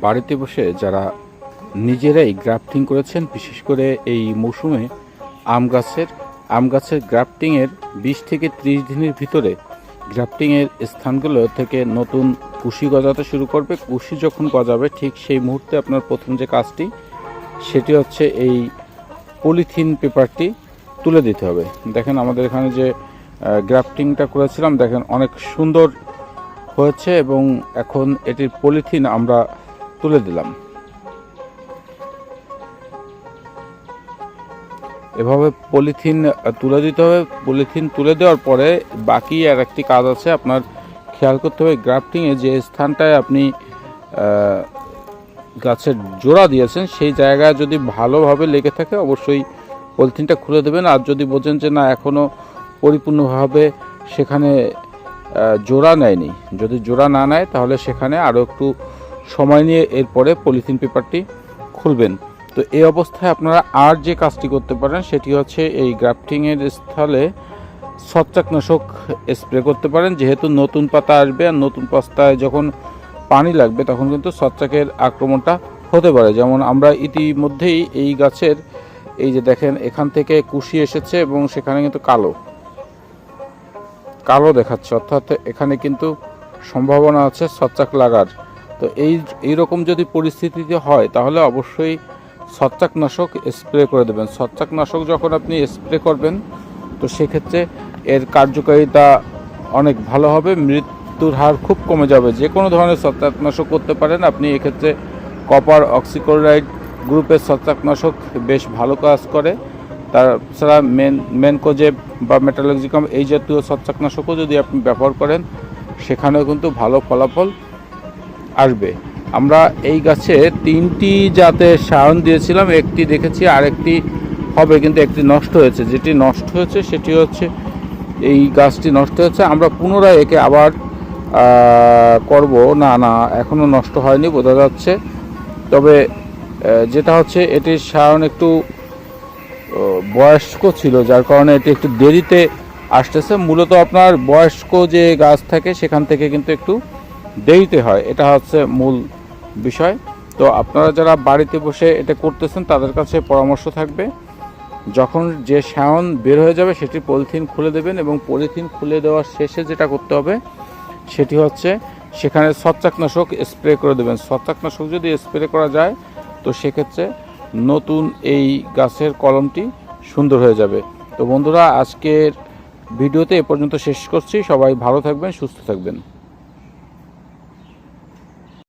বাড়িতে বসে যারা নিজেরাই গ্রাফটিং করেছেন, বিশেষ করে এই মৌসুমে আম গাছের গ্রাফটিংয়ের 20 থেকে 30 দিনের ভিতরে গ্রাফটিংয়ের স্থানগুলো থেকে নতুন কুশি গজাতে শুরু করবে। কুশি যখন গজাবে ঠিক সেই মুহূর্তে আপনার প্রথম যে কাজটি সেটি হচ্ছে এই পলিথিন পেপারটি তুলে দিতে হবে। দেখেন আমাদের এখানে যে গ্রাফটিংটা করেছিলাম, দেখেন অনেক সুন্দর হয়েছে এবং এখন এটির পলিথিন আমরা তুলে দিলাম। এভাবে পলিথিন তুলে দিতে হবে। পলিথিন তুলে দেওয়ার পরে বাকি আর একটি কাজ আছে, আপনার খেয়াল করতে হবে গ্রাফটিংয়ে যে স্থানটায় আপনি গাছের জোড়া দিয়েছেন সেই জায়গায় যদি ভালোভাবে লেগে থাকে অবশ্যই পলিথিনটা খুলে দেবেন। আর যদি বোঝেন যে না এখনও পরিপূর্ণভাবে সেখানে জোড়া নেয়নি, যদি জোড়া না নেয় তাহলে সেখানে আরও একটু সময় নিয়ে এরপরে পলিথিন পেপারটি খুলবেন। তো এই অবস্থায় আপনারা আর যে কাজটি করতে পারেন সেটি হচ্ছে এই গ্রাফটিংয়ের স্থলে ছত্রাকনাশক স্প্রে করতে পারেন। যেহেতু নতুন পাতা আসবে আর নতুন পাতায় যখন পানি লাগবে তখন কিন্তু ছত্রাকের আক্রমণটা হতে পারে। যেমন আমরা ইতিমধ্যেই এই গাছের এই যে দেখেন এখান থেকে কুশি এসেছে এবং সেখানে কিন্তু কালো দেখাচ্ছে, অর্থাৎ এখানে কিন্তু সম্ভাবনা আছে ছত্রাক লাগার। তো এই রকম যদি পরিস্থিতিতে হয় তাহলে অবশ্যই ছত্রাকনাশক স্প্রে করে দেবেন। ছত্রাকনাশক যখন আপনি স্প্রে করবেন তো সেক্ষেত্রে এর কার্যকারিতা অনেক ভালো হবে, মৃত্যুর হার খুব কমে যাবে। যে কোনো ধরনের ছত্রাকনাশক করতে পারেন আপনি। এক্ষেত্রে কপার অক্সিক্লোরাইড গ্রুপের ছত্রাকনাশক বেশ ভালো কাজ করে। তাছাড়া ম্যানকোজেব বা মেটালজিকাম এই জাতীয় ছত্রাকনাশকও যদি আপনি ব্যবহার করেন সেখানেও কিন্তু ভালো ফলাফল আসবে। আমরা এই গাছে 3টি জাতের সায়ন দিয়েছিলাম, একটি দেখেছি আরেকটি হবে, কিন্তু একটি নষ্ট হয়েছে। যেটি নষ্ট হয়েছে সেটি হচ্ছে এই গাছটি নষ্ট হয়েছে। আমরা পুনরায় একে আবার করব না এখনও নষ্ট হয়নি বোঝা যাচ্ছে। তবে যেটা হচ্ছে এটির সায়ন একটু বয়স্ক ছিল, যার কারণে এটি একটু দেরিতে আসতেছে। মূলত আপনার বয়স্ক যে গাছ থাকে সেখান থেকে কিন্তু একটু দেরিতে হয়, এটা হচ্ছে মূল বিষয়। তো আপনারা যারা বাড়িতে বসে এটা করতেছেন তাদের কাছে পরামর্শ থাকবে যখন যে সায়ন বের হয়ে যাবে সেটি পলিথিন খুলে দেবেন এবং পলিথিন খুলে দেওয়ার শেষে যেটা করতে হবে সেটি হচ্ছে সেখানে ছত্রাকনাশক স্প্রে করে দেবেন। ছত্রাকনাশক যদি স্প্রে করা যায় তো সেক্ষেত্রে নতুন এই গাছের কলমটি সুন্দর হয়ে যাবে। তো বন্ধুরা, আজকের ভিডিওতে এ পর্যন্ত শেষ করছি। সবাই ভালো থাকবেন, সুস্থ থাকবেন।